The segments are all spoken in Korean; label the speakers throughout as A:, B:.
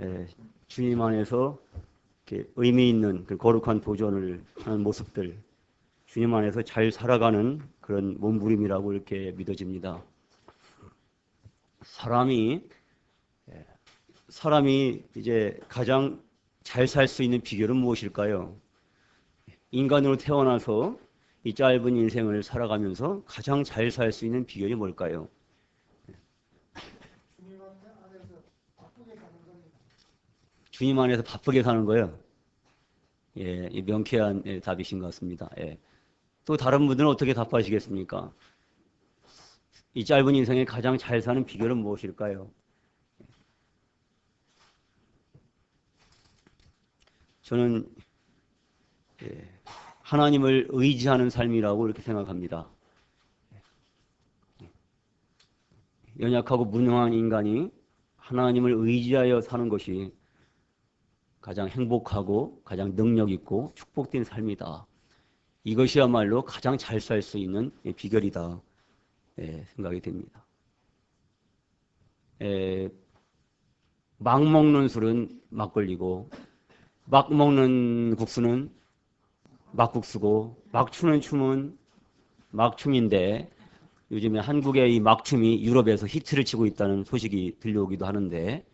A: 예, 주님 안에서 이렇게 의미 있는 그 거룩한 도전을 하는 모습들, 주님 안에서 잘 살아가는 그런 몸부림이라고 이렇게 믿어집니다. 사람이 이제 가장 잘 살 수 있는 비결은 무엇일까요? 인간으로 태어나서 이 짧은 인생을 살아가면서 가장 잘 살 수 있는 비결이 뭘까요? 주님 안에서 바쁘게 사는 거예요. 예, 이 명쾌한 답이신 것 같습니다. 예. 또 다른 분들은 어떻게 답하시겠습니까? 이 짧은 인생에 가장 잘 사는 비결은 무엇일까요? 저는 하나님을 의지하는 삶이라고 이렇게 생각합니다. 연약하고 무능한 인간이 하나님을 의지하여 사는 것이 가장 행복하고 가장 능력 있고 축복된 삶이다. 이것이야말로 가장 잘 살 수 있는 비결이다 생각이 됩니다. 막 먹는 술은 막걸리고 막 먹는 국수는 막국수고 막 추는 춤은 막춤인데 요즘에 한국의 이 막춤이 유럽에서 히트를 치고 있다는 소식이 들려오기도 하는데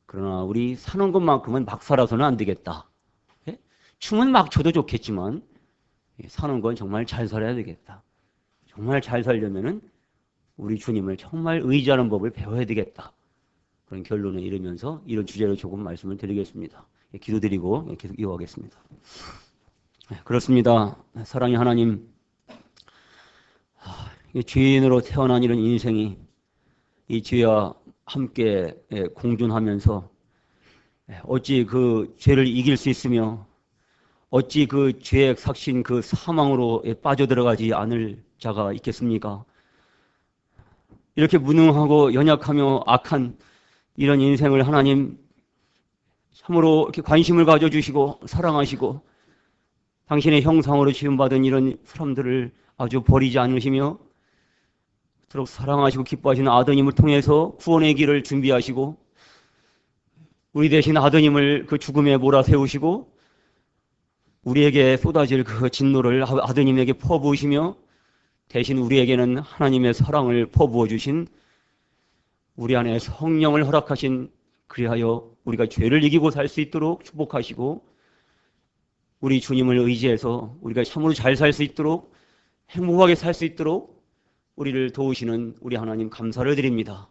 A: 그러나 우리 사는 것만큼은 막 살아서는 안 되겠다. 춤은 막 춰도 좋겠지만 사는 건 정말 잘 살아야 되겠다. 정말 잘 살려면은 우리 주님을 정말 의지하는 법을 배워야 되겠다. 그런 결론에 이르면서 이런 주제로 조금 말씀을 드리겠습니다. 기도드리고 계속 이어가겠습니다. 그렇습니다. 사랑의 하나님, 죄인으로 태어난 이런 인생이 이 죄와 함께 공존하면서 어찌 그 죄를 이길 수 있으며 어찌 그 죄의 삭신 그 사망으로 빠져들어가지 않을 자가 있겠습니까? 이렇게 무능하고 연약하며 악한 이런 인생을 하나님 참으로 이렇게 관심을 가져주시고 사랑하시고 당신의 형상으로 지음받은 이런 사람들을 아주 버리지 않으시며 그토록 사랑하시고 기뻐하시는 아드님을 통해서 구원의 길을 준비하시고 우리 대신 아드님을 그 죽음에 몰아세우시고 우리에게 쏟아질 그 진노를 아드님에게 퍼부으시며 대신 우리에게는 하나님의 사랑을 퍼부어 주신 우리 안에 성령을 허락하신 그리하여 우리가 죄를 이기고 살 수 있도록 축복하시고 우리 주님을 의지해서 우리가 참으로 잘 살 수 있도록 행복하게 살 수 있도록 우리를 도우시는 우리 하나님 감사를 드립니다.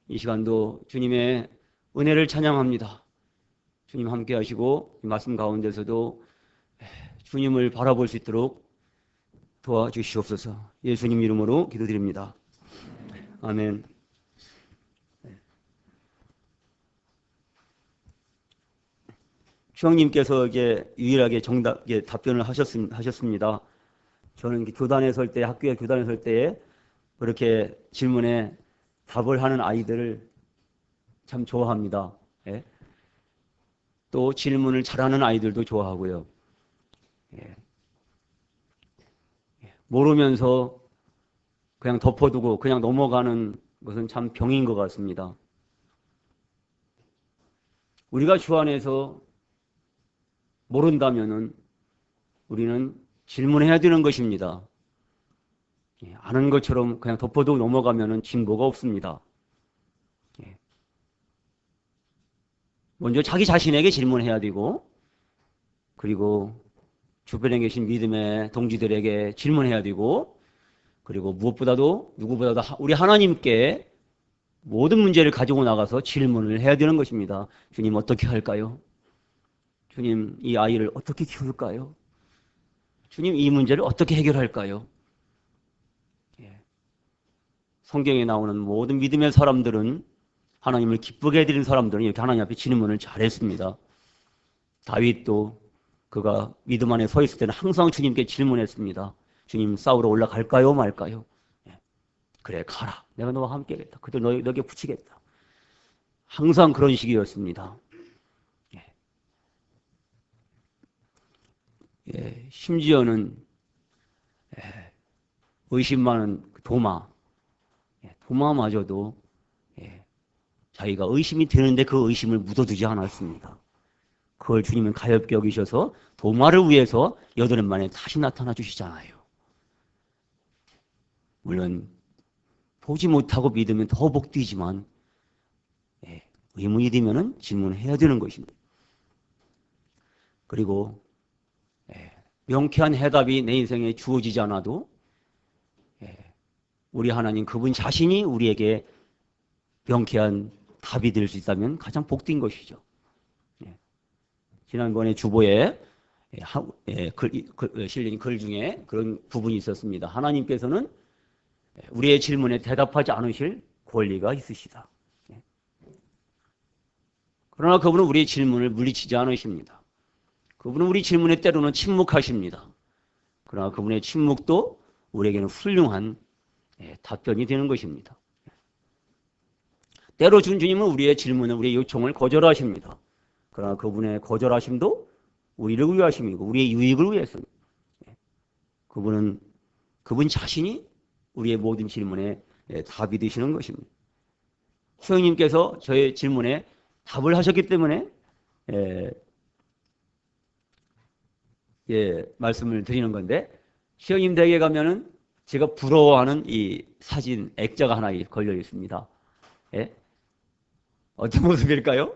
A: 이 시간도 주님의 은혜를 찬양합니다. 주님 함께 하시고 이 말씀 가운데서도 주님을 바라볼 수 있도록 도와주시옵소서. 예수님 이름으로 기도드립니다. 아멘. 주영님께서 이게 유일하게 답변을 하셨습니다. 저는 교단에 설 때, 학교에 교단에 설 때에 그렇게 질문에 답을 하는 아이들을 참 좋아합니다. 예? 또 질문을 잘하는 아이들도 좋아하고요. 예. 모르면서 그냥 덮어두고 그냥 넘어가는 것은 참 병인 것 같습니다. 우리가 주 안에서 모른다면은 우리는 질문해야 되는 것입니다. 아는 것처럼 그냥 덮어두고 넘어가면은 진보가 없습니다. 먼저 자기 자신에게 질문해야 되고 그리고 주변에 계신 믿음의 동지들에게 질문해야 되고 그리고 무엇보다도 누구보다도 우리 하나님께 모든 문제를 가지고 나가서 질문을 해야 되는 것입니다. 주님 어떻게 할까요? 주님 이 아이를 어떻게 키울까요? 주님 이 문제를 어떻게 해결할까요? 성경에 나오는 모든 믿음의 사람들은 하나님을 기쁘게 해드린 사람들은 이렇게 하나님 앞에 질문을 잘했습니다. 다윗도 그가 믿음 안에 서 있을 때는 항상 주님께 질문했습니다. 주님 싸우러 올라갈까요 말까요? 그래 가라. 내가 너와 함께 하겠다. 그들 너에게 붙이겠다. 항상 그런 식이었습니다. 심지어는 의심 많은 도마마저도 자기가 의심이 되는데 그 의심을 묻어두지 않았습니다. 그걸 주님은 가볍게 여기셔서 도마를 위해서 8년 만에 다시 나타나 주시잖아요. 물론 보지 못하고 믿으면 더 복되지만 의문이 되면 질문해야 되는 것입니다. 그리고 명쾌한 해답이 내 인생에 주어지지 않아도 우리 하나님 그분 자신이 우리에게 명쾌한 답이 될 수 있다면 가장 복된 것이죠. 지난번에 주보에 실린 글 중에 그런 부분이 있었습니다. 하나님께서는 우리의 질문에 대답하지 않으실 권리가 있으시다. 그러나 그분은 우리의 질문을 물리치지 않으십니다. 그분은 우리 질문에 때로는 침묵하십니다. 그러나 그분의 침묵도 우리에게는 훌륭한 답변이 되는 것입니다. 때로 주님은 우리의 질문을, 우리의 요청을 거절하십니다. 그러나 그분의 거절하심도 우리를 위하심이고 우리의 유익을 위해서입니다. 그분 자신이 우리의 모든 질문에 답이 되시는 것입니다. 수영님께서 저의 질문에 답을 하셨기 때문에 말씀을 드리는 건데, 수영님 댁에 가면은 제가 부러워하는 이 사진 액자가 하나 걸려 있습니다. 어떤 모습일까요?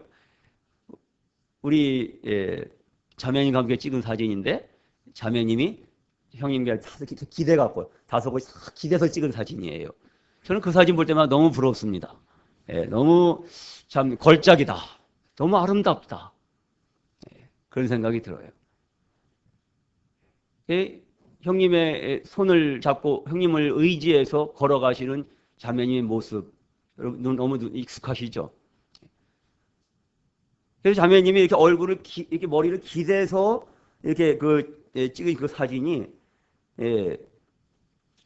A: 우리 자매님과 함께 찍은 사진인데, 자매님이 형님께 기대갖고 다섯을 기대서 찍은 사진이에요. 저는 그 사진 볼 때마다 너무 부럽습니다. 너무 참 걸작이다. 너무 아름답다. 그런 생각이 들어요. 형님의 손을 잡고 형님을 의지해서 걸어가시는 자매님의 모습, 여러분 너무 익숙하시죠? 그래서 자매님이 이렇게 얼굴을 이렇게 머리를 기대서 이렇게 찍은 그 사진이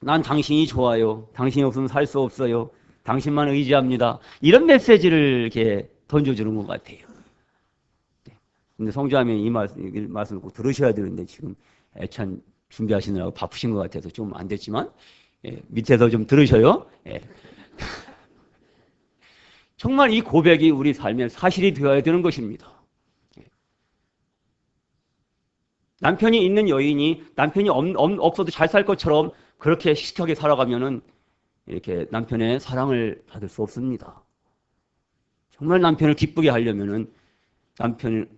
A: 난 당신이 좋아요. 당신이 없으면 살 수 없어요. 당신만 의지합니다. 이런 메시지를 이렇게 던져주는 것 같아요. 근데 성주하면 이 말씀을 꼭 들으셔야 되는데 지금 애찬 준비하시느라고 바쁘신 것 같아서 좀 안 됐지만 밑에서 좀 들으셔요. 정말 이 고백이 우리 삶의 사실이 되어야 되는 것입니다. 남편이 있는 여인이 남편이 없어도 잘 살 것처럼 그렇게 시식하게 살아가면은 이렇게 남편의 사랑을 받을 수 없습니다. 정말 남편을 기쁘게 하려면은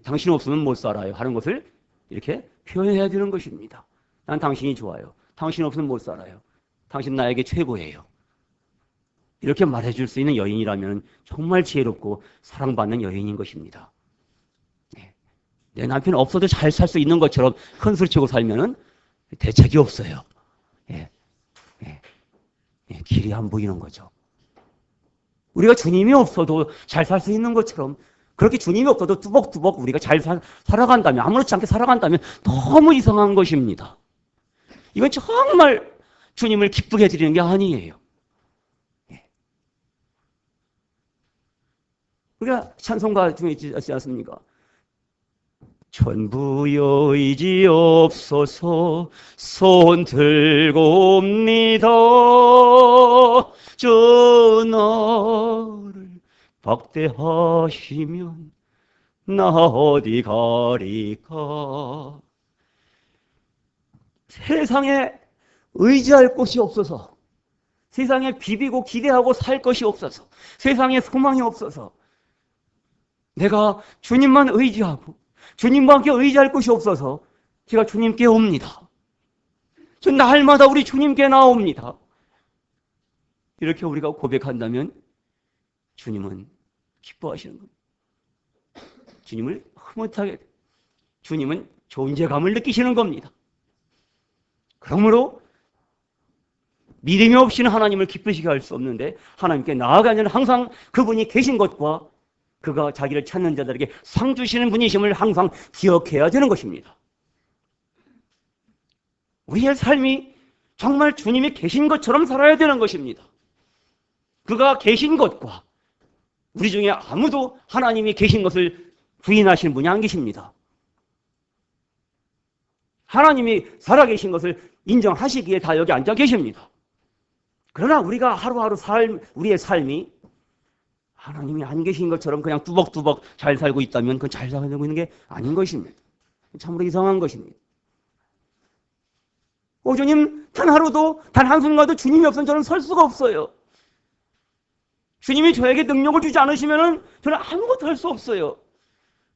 A: 당신 없으면 못 살아요 하는 것을 이렇게 표현해야 되는 것입니다. 난 당신이 좋아요. 당신 없으면 못 살아요. 당신 나에게 최고예요. 이렇게 말해줄 수 있는 여인이라면 정말 지혜롭고 사랑받는 여인인 것입니다. 내 남편 없어도 잘 살 수 있는 것처럼 큰 소리치고 살면은 대책이 없어요. 길이 안 보이는 거죠. 우리가 주님이 없어도 잘 살 수 있는 것처럼 그렇게 주님이 없어도 뚜벅뚜벅 우리가 잘 살아간다면, 아무렇지 않게 살아간다면 너무 이상한 것입니다. 이건 정말 주님을 기쁘게 해드리는 게 아니에요. 우리가 찬송가 중에 있지 않습니까? 전부여 의지옵소서 손 들고 옵니다. 저 나를 박대하시면 나 어디 가리까. 세상에 의지할 곳이 없어서, 세상에 비비고 기대하고 살 것이 없어서, 세상에 소망이 없어서 내가 주님만 의지하고 주님과 함께 의지할 곳이 없어서 제가 주님께 옵니다. 저 날마다 우리 주님께 나옵니다. 이렇게 우리가 고백한다면 주님은 기뻐하시는 겁니다. 주님을 흐뭇하게, 주님은 존재감을 느끼시는 겁니다. 그러므로 믿음이 없이는 하나님을 기쁘시게 할 수 없는데, 하나님께 나아가는 항상 그분이 계신 것과 그가 자기를 찾는 자들에게 상 주시는 분이심을 항상 기억해야 되는 것입니다. 우리의 삶이 정말 주님이 계신 것처럼 살아야 되는 것입니다. 그가 계신 것과 우리 중에 아무도 하나님이 계신 것을 부인하시는 분이 안 계십니다. 하나님이 살아계신 것을 인정하시기에 다 여기 앉아 계십니다. 그러나 우리가 하루하루 우리의 삶이 하나님이 안 계신 것처럼 그냥 뚜벅뚜벅 잘 살고 있다면 그건 잘 살고 있는 게 아닌 것입니다. 참으로 이상한 것입니다. 주님, 단 하루도, 단 한순간도 주님이 없으면 저는 설 수가 없어요. 주님이 저에게 능력을 주지 않으시면 저는 아무것도 할 수 없어요.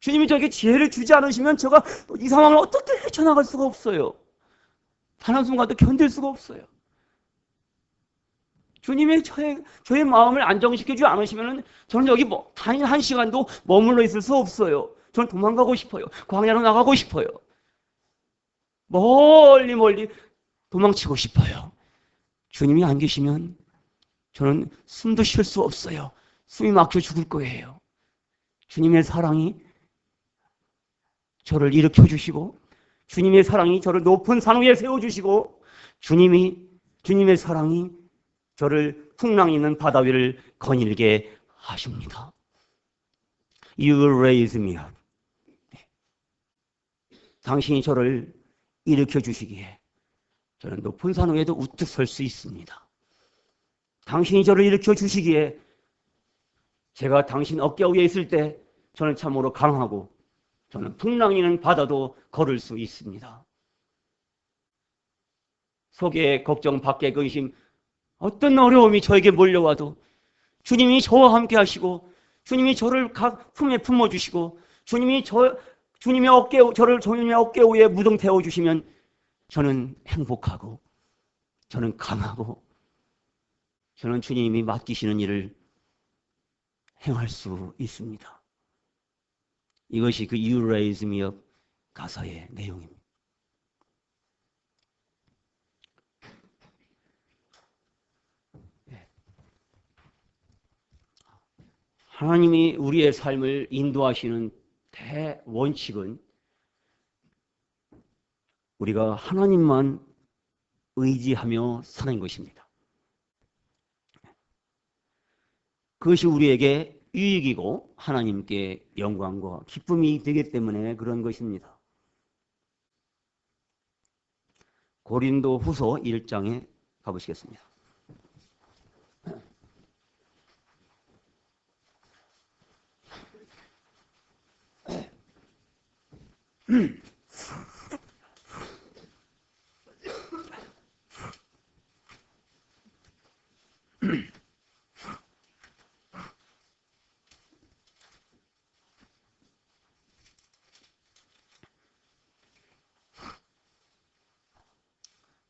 A: 주님이 저에게 지혜를 주지 않으시면 제가 이 상황을 어떻게 헤쳐나갈 수가 없어요. 단 한순간도 견딜 수가 없어요. 주님이 저의 마음을 안정시켜주지 않으시면 저는 여기 단 한 시간도 머물러 있을 수 없어요. 저는 도망가고 싶어요. 광야로 나가고 싶어요. 멀리 멀리 도망치고 싶어요. 주님이 안 계시면 저는 숨도 쉴 수 없어요. 숨이 막혀 죽을 거예요. 주님의 사랑이 저를 일으켜 주시고, 주님의 사랑이 저를 높은 산 위에 세워주시고, 주님의 사랑이 저를 풍랑이 있는 바다 위를 거닐게 하십니다. You will raise me up. 당신이 저를 일으켜 주시기에 저는 높은 산 위에도 우뚝 설 수 있습니다. 당신이 저를 일으켜 주시기에 제가 당신 어깨 위에 있을 때 저는 참으로 강하고 저는 풍랑이 있는 바다도 걸을 수 있습니다. 속에 걱정, 밖에 근심, 어떤 어려움이 저에게 몰려와도 주님이 저와 함께 하시고 주님이 저를 품에 품어주시고 주님이 주님의 어깨 위에 무등 태워주시면 저는 행복하고 저는 강하고 저는 주님이 맡기시는 일을 행할 수 있습니다. 이것이 그 You Raise Me Up 가사의 내용입니다. 하나님이 우리의 삶을 인도하시는 대원칙은 우리가 하나님만 의지하며 사는 것입니다. 그것이 우리에게 유익이고 하나님께 영광과 기쁨이 되기 때문에 그런 것입니다. 고린도 후서 1장에 가보시겠습니다.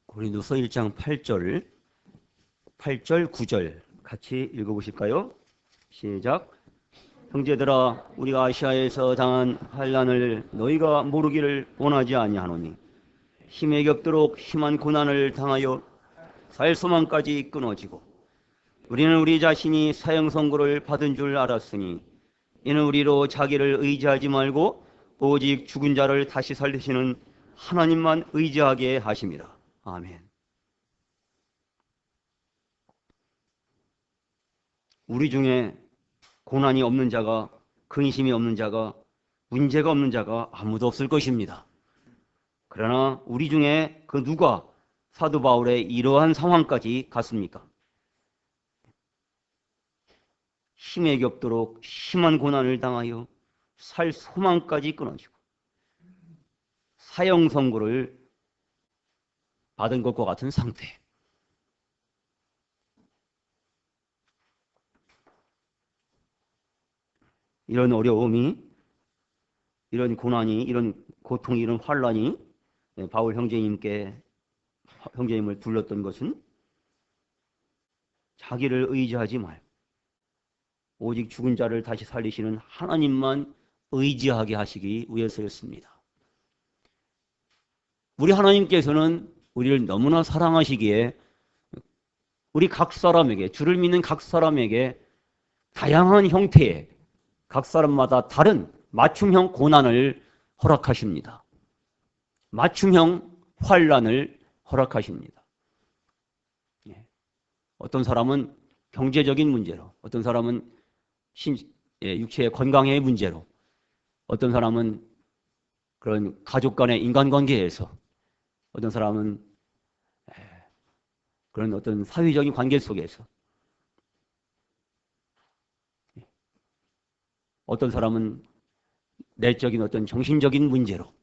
A: 고린도서 1장 8절, 9절 같이 읽어보실까요? 시작. 형제들아, 우리가 아시아에서 당한 환난을 너희가 모르기를 원하지 아니하노니 힘에 겹도록 심한 고난을 당하여 살 소망까지 끊어지고 우리는 우리 자신이 사형 선고를 받은 줄 알았으니 이는 우리로 자기를 의지하지 말고 오직 죽은 자를 다시 살리시는 하나님만 의지하게 하십니다. 아멘. 우리 중에 고난이 없는 자가, 근심이 없는 자가, 문제가 없는 자가 아무도 없을 것입니다. 그러나 우리 중에 그 누가 사도 바울의 이러한 상황까지 갔습니까? 힘에 겹도록 심한 고난을 당하여 살 소망까지 끊어지고 사형 선고를 받은 것과 같은 상태. 이런 어려움이, 이런 고난이, 이런 고통이, 이런 환란이 바울 형제님을 불렀던 것은 자기를 의지하지 말고 오직 죽은 자를 다시 살리시는 하나님만 의지하게 하시기 위해서였습니다. 우리 하나님께서는 우리를 너무나 사랑하시기에 우리 각 사람에게, 주를 믿는 각 사람에게 다양한 형태의 각 사람마다 다른 맞춤형 고난을 허락하십니다. 맞춤형 환난을 허락하십니다. 어떤 사람은 경제적인 문제로, 어떤 사람은 육체의 건강의 문제로, 어떤 사람은 그런 가족 간의 인간관계에서, 어떤 사람은 그런 어떤 사회적인 관계 속에서 어떤 사람은 내적인 어떤 정신적인 문제로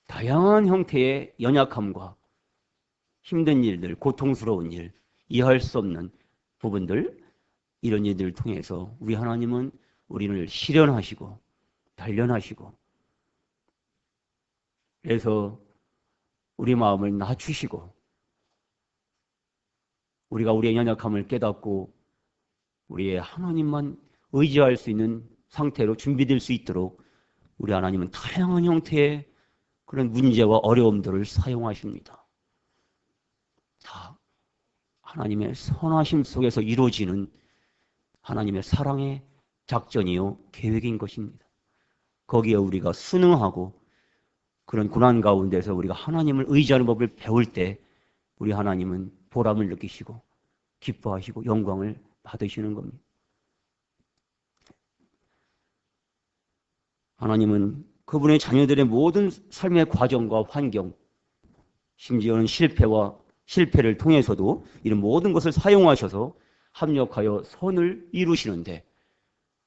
A: 다양한 형태의 연약함과 힘든 일들, 고통스러운 일, 이해할 수 없는 부분들, 이런 일들을 통해서 우리 하나님은 우리를 실현하시고 단련하시고, 그래서 우리 마음을 낮추시고 우리가 우리의 연약함을 깨닫고 우리의 하나님만 의지할 수 있는 상태로 준비될 수 있도록 우리 하나님은 다양한 형태의 그런 문제와 어려움들을 사용하십니다. 다 하나님의 선하심 속에서 이루어지는 하나님의 사랑의 작전이요 계획인 것입니다. 거기에 우리가 순응하고 그런 고난 가운데서 우리가 하나님을 의지하는 법을 배울 때 우리 하나님은 보람을 느끼시고 기뻐하시고 영광을 받으시는 겁니다. 하나님은 그분의 자녀들의 모든 삶의 과정과 환경, 심지어는 실패를 통해서도 이런 모든 것을 사용하셔서 합력하여 선을 이루시는데,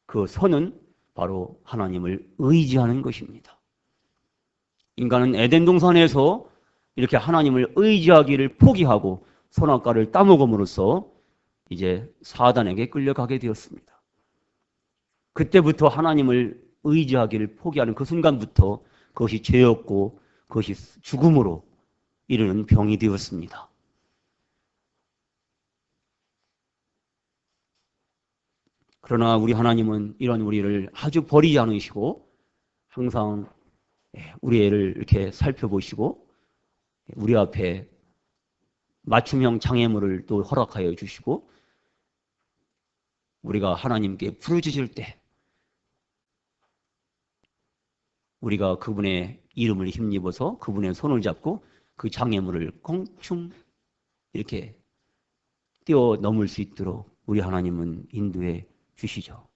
A: 그 선은 바로 하나님을 의지하는 것입니다. 인간은 에덴 동산에서 이렇게 하나님을 의지하기를 포기하고 선악과를 따먹음으로써 이제 사단에게 끌려가게 되었습니다. 그때부터 하나님을 의지하기를 포기하는 그 순간부터 그것이 죄였고 그것이 죽음으로 이르는 병이 되었습니다. 그러나 우리 하나님은 이런 우리를 아주 버리지 않으시고 항상 우리 애를 이렇게 살펴보시고 우리 앞에 맞춤형 장애물을 또 허락하여 주시고, 우리가 하나님께 부르짖을 때 우리가 그분의 이름을 힘입어서 그분의 손을 잡고 그 장애물을 껑충 이렇게 뛰어넘을 수 있도록 우리 하나님은 인도해 주시죠.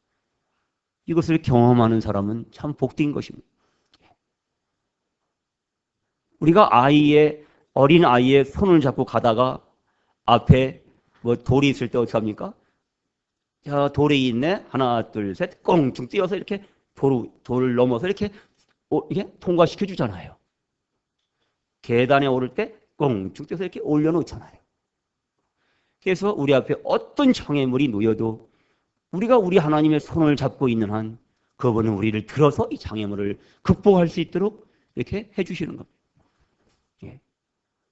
A: 이것을 경험하는 사람은 참 복된 것입니다. 우리가 어린 아이의 손을 잡고 가다가 앞에 뭐 돌이 있을 때 어떻게 합니까? 자, 돌이 있네. 하나, 둘, 셋. 꽁충 뛰어서 이렇게 돌을 넘어서 이렇게 통과시켜 주잖아요. 계단에 오를 때 꽁충 뛰어서 이렇게 올려놓잖아요. 그래서 우리 앞에 어떤 장애물이 놓여도 우리가 우리 하나님의 손을 잡고 있는 한 그분은 우리를 들어서 이 장애물을 극복할 수 있도록 이렇게 해주시는 겁니다.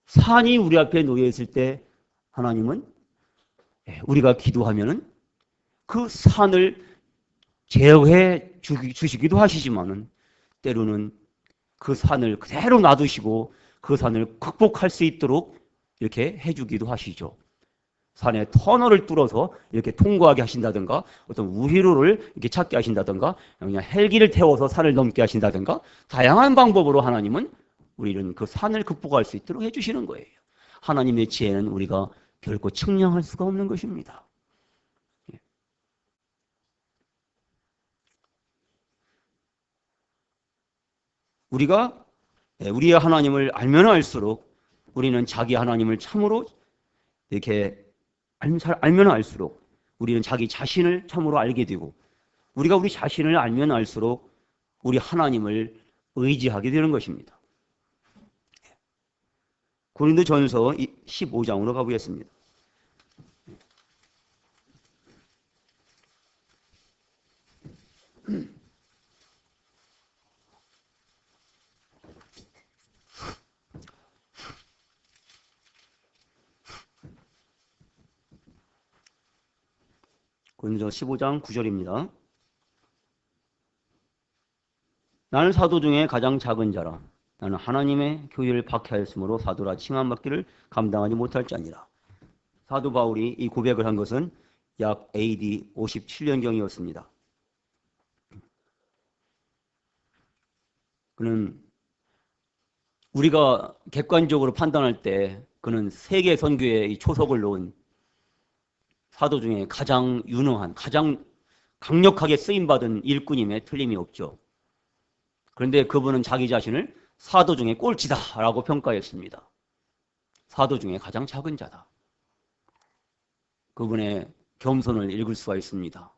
A: 산이 우리 앞에 놓여 있을 때 하나님은 우리가 기도하면은 그 산을 제어해 주시기도 하시지만은 때로는 그 산을 그대로 놔두시고 그 산을 극복할 수 있도록 이렇게 해주기도 하시죠. 산에 터널을 뚫어서 이렇게 통과하게 하신다든가, 어떤 우회로를 이렇게 찾게 하신다든가, 그냥 헬기를 태워서 산을 넘게 하신다든가, 다양한 방법으로 하나님은 우리는 그 산을 극복할 수 있도록 해주시는 거예요. 하나님의 지혜는 우리가 결코 측량할 수가 없는 것입니다. 우리가 우리의 하나님을 알면 알수록 우리는 자기 하나님을 참으로 이렇게 알면 알수록 우리는 자기 자신을 참으로 알게 되고, 우리가 우리 자신을 알면 알수록 우리 하나님을 의지하게 되는 것입니다. 고린도전서 15장으로 가보겠습니다. 고린도전서 15장 9절입니다. 나는 사도 중에 가장 작은 자라. 나는 하나님의 교회를 박해하였으므로 사도라 칭함받기를 감당하지 못할 자니라. 사도 바울이 이 고백을 한 것은 약 AD 57년경이었습니다. 그는 우리가 객관적으로 판단할 때 그는 세계 선교에 초석을 놓은 사도 중에 가장 유능한, 가장 강력하게 쓰임받은 일꾼임에 틀림이 없죠. 그런데 그분은 자기 자신을 사도 중에 꼴찌다라고 평가했습니다. 사도 중에 가장 작은 자다. 그분의 겸손을 읽을 수가 있습니다.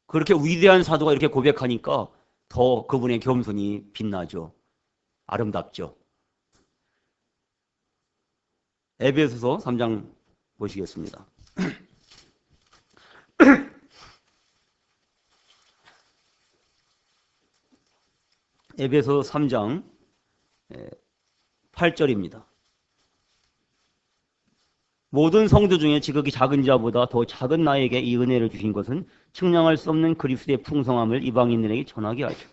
A: 그렇게 위대한 사도가 이렇게 고백하니까 더 그분의 겸손이 빛나죠. 아름답죠. 에베소서 3장 보시겠습니다. 에베소 3장 8절입니다. 모든 성도 중에 지극히 작은 자보다 더 작은 나에게 이 은혜를 주신 것은 측량할 수 없는 그리스도의 풍성함을 이방인들에게 전하게 하죠.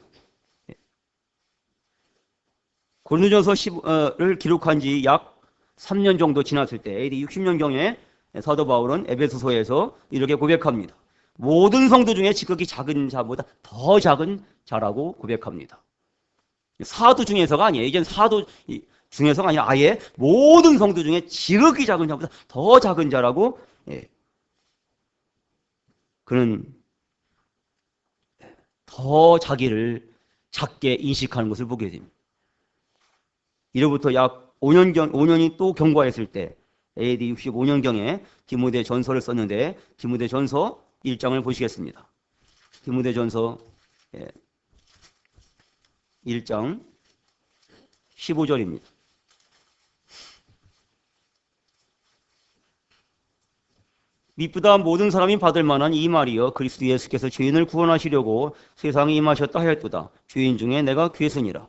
A: 고린도전서 10을 기록한 지 약 3년 정도 지났을 때 AD 60년경에 사도 바울은 에베소서에서 이렇게 고백합니다. 모든 성도 중에 지극히 작은 자보다 더 작은 자라고 고백합니다. 사도 중에서가 아니에요. 이젠 사도 중에서가 아니라 아예 모든 성도 중에 지극히 작은 자보다 더 작은 자라고 그는 더 자기를 작게 인식하는 것을 보게 됩니다. 이로부터 약 5년이 또 경과했을 때 AD 65년경에 디모데 전서를 썼는데 디모데 전서 1장을 보시겠습니다. 디모데 전서 1장 15절입니다. 미쁘다 모든 사람이 받을 만한 이 말이여 그리스도 예수께서 죄인을 구원하시려고 세상에 임하셨다 하였도다. 죄인 중에 내가 괴선이라.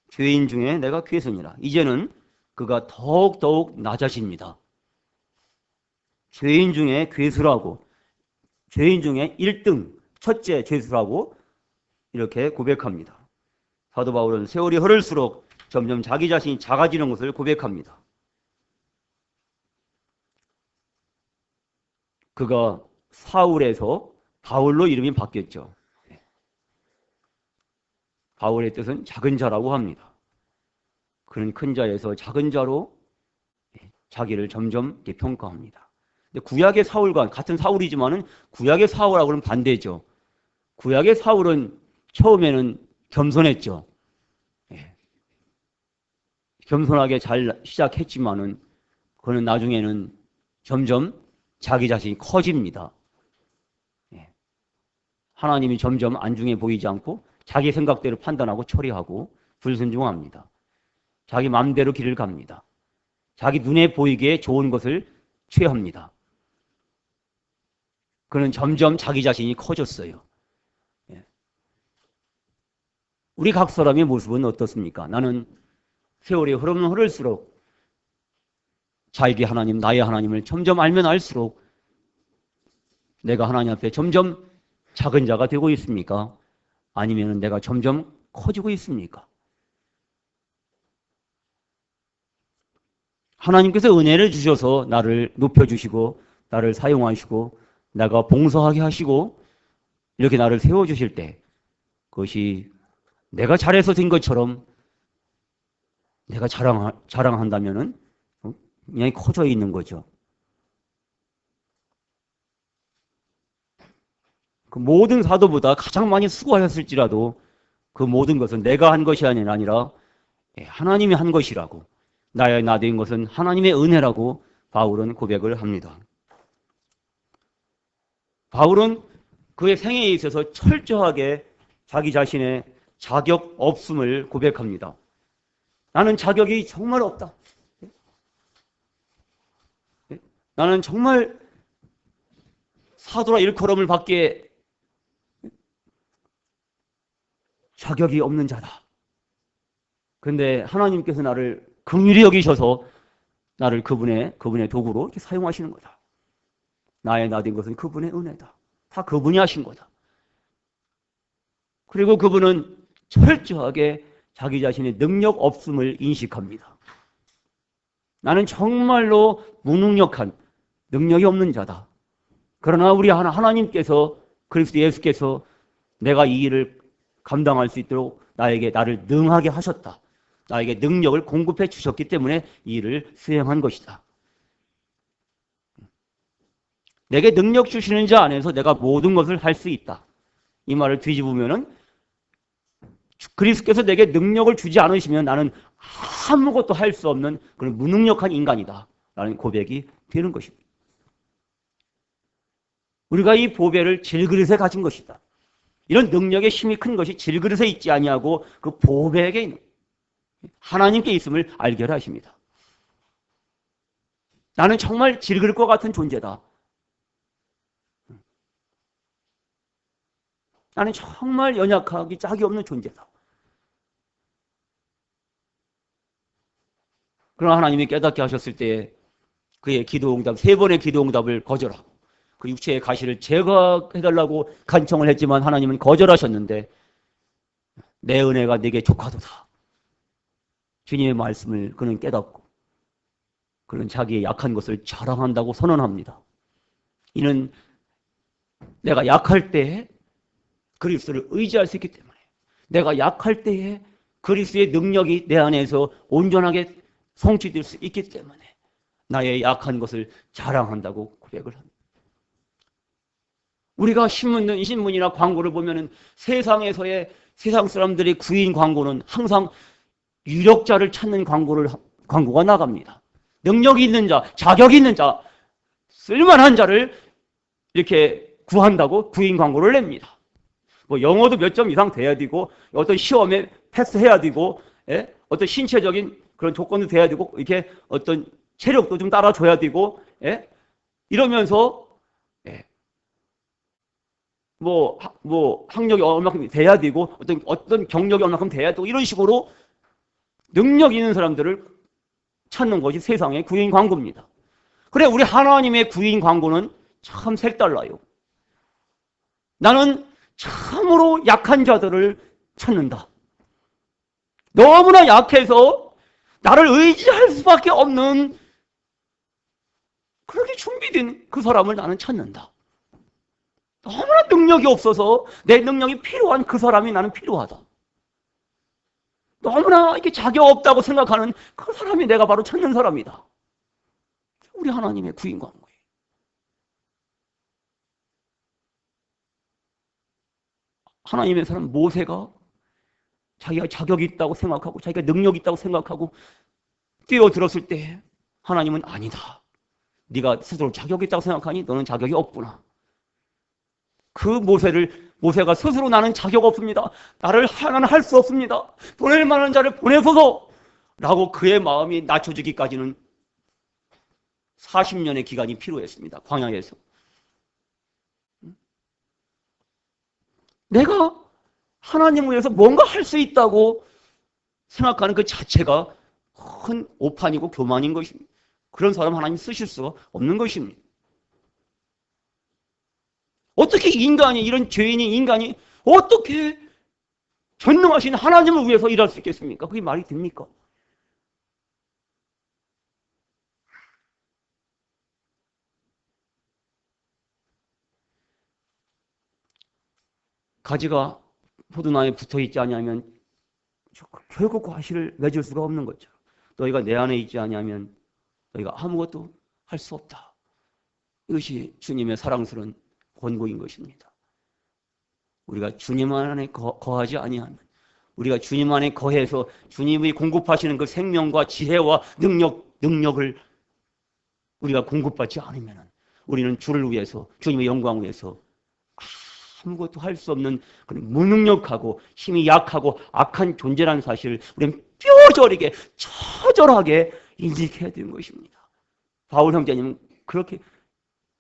A: 죄인 중에 내가 괴선이라. 이제는 그가 더욱 낮아집니다. 죄인 중에 괴수라고, 죄인 중에 1등, 첫째 죄수라고 이렇게 고백합니다. 사도 바울은 세월이 흐를수록 점점 자기 자신이 작아지는 것을 고백합니다. 그가 사울에서 바울로 이름이 바뀌었죠. 바울의 뜻은 작은 자라고 합니다. 그는 큰 자에서 작은 자로 자기를 점점 평가합니다. 근데 구약의 사울과 같은 사울이지만은 구약의 사울하고는 반대죠. 구약의 사울은 처음에는 겸손했죠. 겸손하게 잘 시작했지만은 그는 나중에는 점점 자기 자신이 커집니다. 하나님이 점점 안중해 보이지 않고 자기 생각대로 판단하고 처리하고 불순종합니다. 자기 마음대로 길을 갑니다. 자기 눈에 보이기에 좋은 것을 취합니다. 그는 점점 자기 자신이 커졌어요. 우리 각 사람의 모습은 어떻습니까? 나는 세월이 흐를수록 자기 하나님, 나의 하나님을 점점 알면 알수록 내가 하나님 앞에 점점 작은 자가 되고 있습니까? 아니면 내가 점점 커지고 있습니까? 하나님께서 은혜를 주셔서 나를 높여주시고 나를 사용하시고 내가 봉사하게 하시고 이렇게 나를 세워주실 때 그것이 내가 잘해서 된 것처럼 내가 자랑한다면은 그냥 커져 있는 거죠. 그 모든 사도보다 가장 많이 수고하셨을지라도 그 모든 것은 내가 한 것이 아니라 하나님이 한 것이라고 나의 나 된 것은 하나님의 은혜라고 바울은 고백을 합니다. 바울은 그의 생애에 있어서 철저하게 자기 자신의 자격 없음을 고백합니다. 나는 자격이 정말 없다. 나는 정말 사도라 일컬음을 받기에 자격이 없는 자다. 그런데 하나님께서 나를 긍휼히 여기셔서 나를 그분의 도구로 이렇게 사용하시는 거다. 나의 나 된 것은 그분의 은혜다. 다 그분이 하신 거다. 그리고 그분은 철저하게 자기 자신의 능력 없음을 인식합니다. 나는 정말로 무능력한 능력이 없는 자다. 그러나 우리 하나님께서 그리스도 예수께서 내가 이 일을 감당할 수 있도록 나를 능하게 하셨다. 나에게 능력을 공급해 주셨기 때문에 이 일을 수행한 것이다. 내게 능력 주시는 자 안에서 내가 모든 것을 할 수 있다. 이 말을 뒤집으면은 그리스도께서 내게 능력을 주지 않으시면 나는 아무것도 할 수 없는 그런 무능력한 인간이다. 라는 고백이 되는 것입니다. 우리가 이 보배를 질그릇에 가진 것이다. 이런 능력의 힘이 큰 것이 질그릇에 있지 아니하고 그 보배에게 있는 하나님께 있음을 알게 하십니다. 나는 정말 질그릇과 같은 존재다. 나는 정말 연약하기 짝이 없는 존재다. 그러나 하나님이 깨닫게 하셨을 때에 그의 기도응답, 3번의 기도응답을 거절하고 그 육체의 가시를 제거해달라고 간청을 했지만 하나님은 거절하셨는데 내 은혜가 네게 족하도다. 주님의 말씀을 그는 깨닫고 그는 자기의 약한 것을 자랑한다고 선언합니다. 이는 내가 약할 때에 그리스도를 의지할 수 있기 때문에, 내가 약할 때에 그리스도의 능력이 내 안에서 온전하게 성취될 수 있기 때문에 나의 약한 것을 자랑한다고 고백을 합니다. 우리가 신문이나 광고를 보면은 세상에서의 세상 사람들의 구인 광고는 항상 유력자를 찾는 광고가 나갑니다. 능력이 있는 자, 자격이 있는 자, 쓸만한 자를 이렇게 구한다고 구인 광고를 냅니다. 뭐 영어도 몇 점 이상 돼야 되고 어떤 시험에 패스해야 되고 어떤 신체적인 그런 조건도 돼야 되고 이렇게 어떤 체력도 좀 따라줘야 되고 이러면서 뭐 학력이 얼마큼 돼야 되고 어떤 경력이 얼마큼 돼야 되고 이런 식으로 능력 있는 사람들을 찾는 것이 세상의 구인 광고입니다. 그래 우리 하나님의 구인 광고는 참 색달라요. 나는 참으로 약한 자들을 찾는다. 너무나 약해서 나를 의지할 수밖에 없는 그렇게 준비된 그 사람을 나는 찾는다. 너무나 능력이 없어서 내 능력이 필요한 그 사람이 나는 필요하다. 너무나 이렇게 자격 없다고 생각하는 그 사람이 내가 바로 찾는 사람이다. 우리 하나님의 구인 광고예요. 하나님의 사람 모세가 자기가 자격이 있다고 생각하고 자기가 능력이 있다고 생각하고 뛰어들었을 때 하나님은 아니다. 네가 스스로 자격이 있다고 생각하니 너는 자격이 없구나. 그 모세가 스스로 나는 자격 없습니다. 나는 할 수 없습니다. 보낼 만한 자를 보내소서 라고 그의 마음이 낮춰지기까지는 40년의 기간이 필요했습니다. 광야에서. 내가 하나님을 위해서 뭔가 할 수 있다고 생각하는 그 자체가 큰 오판이고 교만인 것입니다. 그런 사람 하나님 쓰실 수가 없는 것입니다. 어떻게 이런 죄인인 인간이 어떻게 전능하신 하나님을 위해서 일할 수 있겠습니까? 그게 말이 됩니까? 가지가 포도나무에 붙어있지 아니하면 결국 과실을 맺을 수가 없는 거죠. 너희가 내 안에 있지 아니하면 너희가 아무것도 할 수 없다. 이것이 주님의 사랑스러운 권고인 것입니다. 우리가 주님 안에 거하지 아니하면, 우리가 주님 안에 거해서 주님이 공급하시는 그 생명과 지혜와 능력을 우리가 공급받지 않으면 우리는 주를 위해서, 주님의 영광을 위해서 아무것도 할 수 없는 그런 무능력하고 힘이 약하고 악한 존재라는 사실을 우리는 뼈저리게 처절하게 인식해야 되는 것입니다. 바울 형제님은 그렇게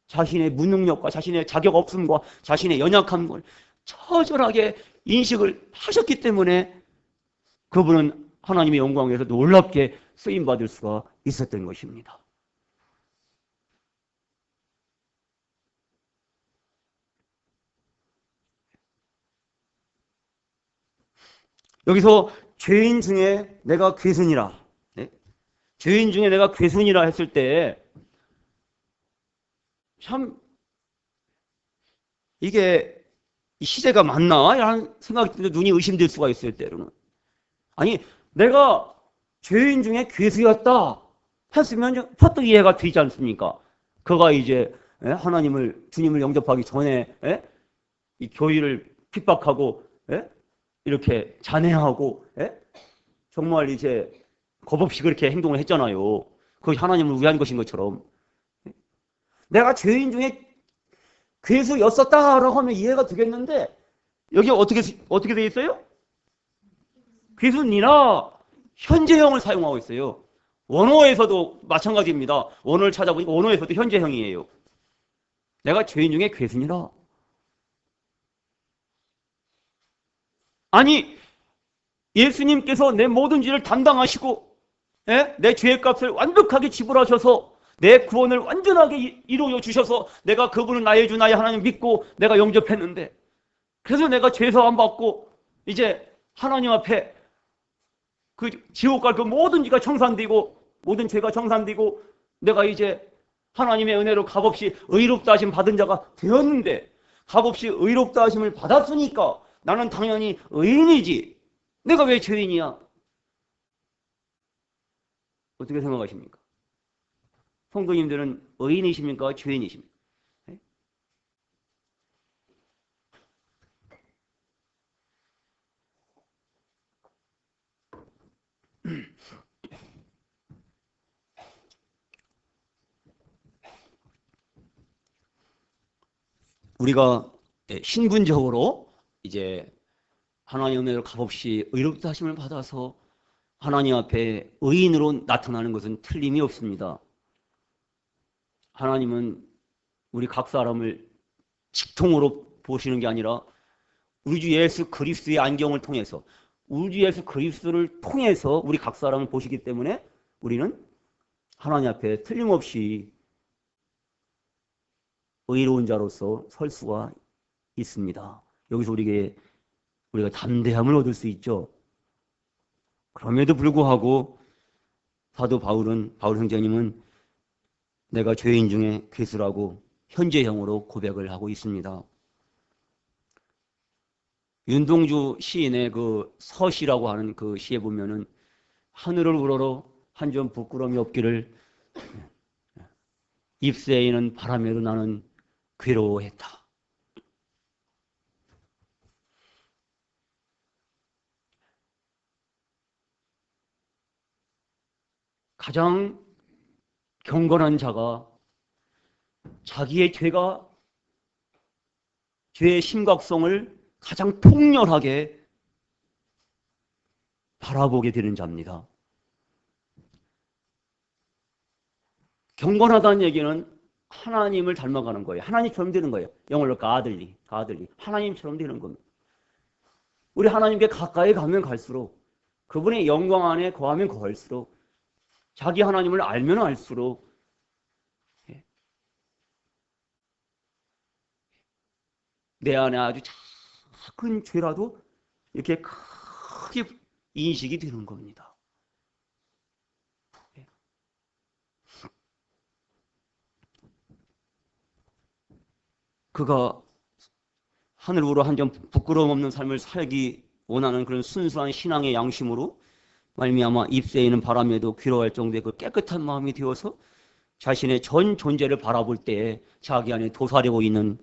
A: 자신의 무능력과 자신의 자격 없음과 자신의 연약함을 처절하게 인식을 하셨기 때문에 그분은 하나님의 영광을 위해서 놀랍게 쓰임받을 수가 있었던 것입니다. 여기서 죄인 중에 내가 괴순이라, 죄인 중에 내가 괴순이라 했을 때 참 이게 이 시대가 맞나? 라는 생각이 드는데 눈이 의심될 수가 있어요, 때로는. 아니, 내가 죄인 중에 괴수였다 했으면 퍼뜩 이해가 되지 않습니까? 그가 이제 주님을 영접하기 전에 이 교회를 핍박하고 이렇게 잔해하고 정말 이제 겁없이 그렇게 행동을 했잖아요. 그것이 하나님을 위한 것인 것처럼. 내가 죄인 중에 괴수였었다라고 하면 이해가 되겠는데 여기 어떻게 돼 있어요? 괴수니나 현재형을 사용하고 있어요. 원어에서도 마찬가지입니다. 원어를 찾아보니까 원어에서도 현재형이에요. 내가 죄인 중에 괴수니라. 아니, 예수님께서 내 모든 죄를 담당하시고 내 죄의 값을 완벽하게 지불하셔서 내 구원을 완전하게 이루어 주셔서 내가 그분은 나의 주 나의 하나님 믿고 내가 영접했는데, 그래서 내가 죄사함 받고 이제 하나님 앞에 그 지옥 갈 그 모든 죄가 청산되고 모든 죄가 청산되고 내가 이제 하나님의 은혜로 값없이 의롭다 하심 받은 자가 되었는데, 값없이 의롭다 하심을 받았으니까 나는 당연히 의인이지. 내가 왜 죄인이야? 어떻게 생각하십니까? 성도님들은 의인이십니까? 죄인이십니까? 네? 우리가 신분적으로 이제 하나님의 은혜로 값없이 의롭다 하심을 받아서 하나님 앞에 의인으로 나타나는 것은 틀림이 없습니다. 하나님은 우리 각 사람을 직통으로 보시는 게 아니라 우리 주 예수 그리스도의 안경을 통해서, 우리 주 예수 그리스도를 통해서 우리 각 사람을 보시기 때문에 우리는 하나님 앞에 틀림없이 의로운 자로서 설 수가 있습니다. 여기서 우리가 담대함을 얻을 수 있죠. 그럼에도 불구하고 사도 바울 형제님은 내가 죄인 중에 괴수라고 현재형으로 고백을 하고 있습니다. 윤동주 시인의 그 서시라고 하는 그 시에 보면은 하늘을 우러러 한 점 부끄러움이 없기를 잎새이는 바람에도 나는 괴로워했다. 가장 경건한 자가 자기의 죄의 심각성을 가장 통렬하게 바라보게 되는 자입니다. 경건하다는 얘기는 하나님을 닮아가는 거예요. 하나님처럼 되는 거예요. 영어로 가들리. 하나님처럼 되는 겁니다. 우리 하나님께 가까이 가면 갈수록, 그분의 영광 안에 거하면 거할수록, 자기 하나님을 알면 알수록 내 안에 아주 작은 죄라도 이렇게 크게 인식이 되는 겁니다. 그가 하늘으로 한 점 부끄러움 없는 삶을 살기 원하는 그런 순수한 신앙의 양심으로 말미암아 잎새이는 바람에도 괴로워할 정도의 그 깨끗한 마음이 되어서 자신의 전 존재를 바라볼 때에 자기 안에 도사리고 있는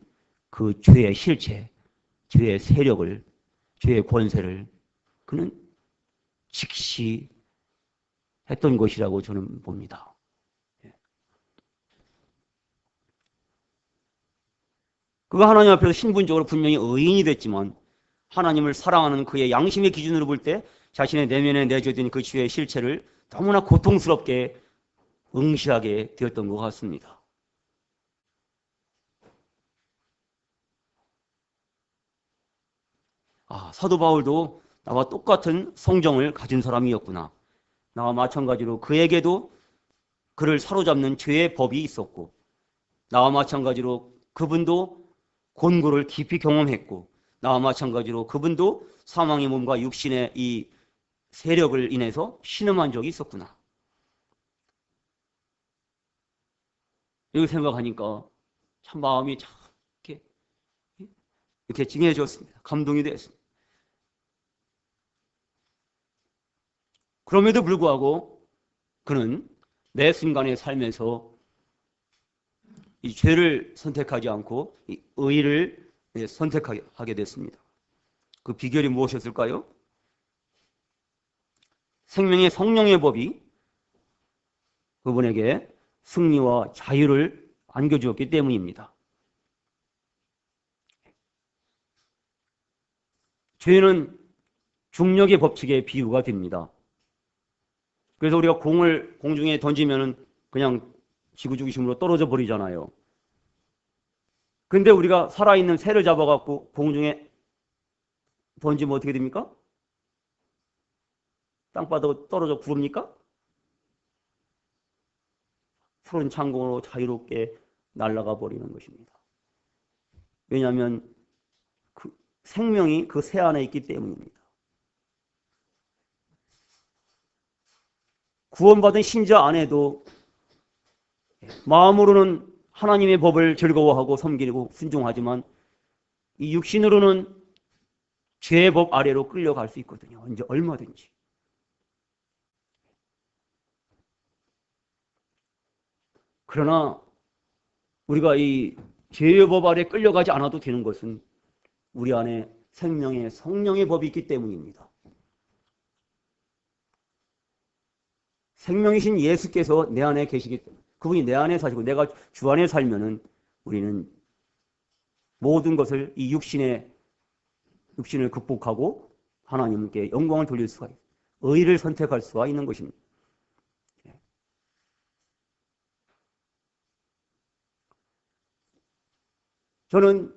A: 그 죄의 실체, 죄의 세력을, 죄의 권세를 그는 직시했던 것이라고 저는 봅니다. 그가 하나님 앞에서 신분적으로 분명히 의인이 됐지만 하나님을 사랑하는 그의 양심의 기준으로 볼 때 자신의 내면에 내재된 그 죄의 실체를 너무나 고통스럽게 응시하게 되었던 것 같습니다. 사도 바울도 나와 똑같은 성정을 가진 사람이었구나. 나와 마찬가지로 그에게도 그를 사로잡는 죄의 법이 있었고, 나와 마찬가지로 그분도 곤고를 깊이 경험했고, 나와 마찬가지로 그분도 사망의 몸과 육신의 이 세력을 인해서 신음한 적이 있었구나. 이렇게 생각하니까 참 마음이 참 이렇게 찡해졌습니다. 감동이 됐습니다. 그럼에도 불구하고 그는 매 순간의 삶에서 이 죄를 선택하지 않고 이 의를 선택하게 됐습니다. 그 비결이 무엇이었을까요? 생명의 성령의 법이 그분에게 승리와 자유를 안겨주었기 때문입니다. 죄는 중력의 법칙에 비유가 됩니다. 그래서 우리가 공을 공중에 던지면은 그냥 지구중심으로 떨어져 버리잖아요. 근데 우리가 살아있는 새를 잡아갖고 공중에 던지면 어떻게 됩니까? 땅바닥으로 떨어져 구릅니까? 푸른 창공으로 자유롭게 날아가 버리는 것입니다. 왜냐하면 그 생명이 그 새 안에 있기 때문입니다. 구원받은 신자 안에도 마음으로는 하나님의 법을 즐거워하고 섬기고 순종하지만 이 육신으로는 죄의 법 아래로 끌려갈 수 있거든요. 언제 얼마든지. 그러나 우리가 이 죄의 법 아래 끌려가지 않아도 되는 것은 우리 안에 생명의 성령의 법이 있기 때문입니다. 생명이신 예수께서 내 안에 계시기 때문에 그분이 내 안에 사시고 내가 주 안에 살면은 우리는 모든 것을 이 육신을 극복하고 하나님께 영광을 돌릴 수가 있어요. 의를 선택할 수가 있는 것입니다. 저는